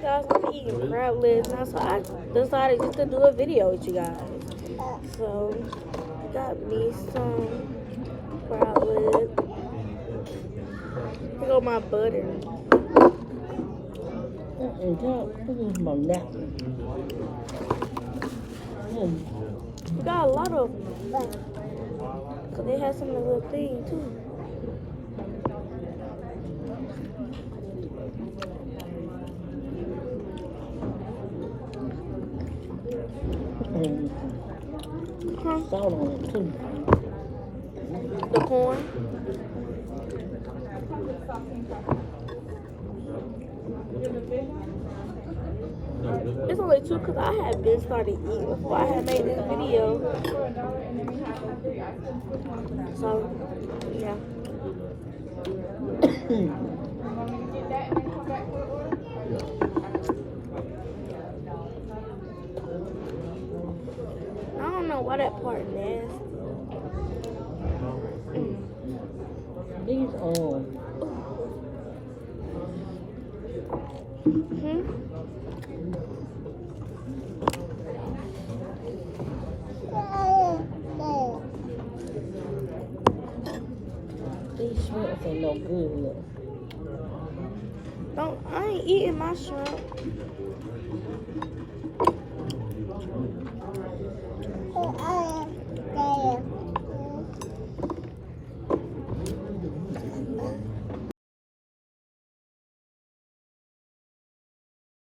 guys I'm eating crab legs now, so I decided just to do a video with you guys. So, got me some crab legs. Here go my butter. This is my napkin. We got a lot of them. Cause they had some of the little thing too. Salt on it too. The corn. It's only two because I had been started eating before I had made this video. So, yeah. I don't know why that part nasty. These these shrimps ain't no good. Don't, I ain't eating my shrimp.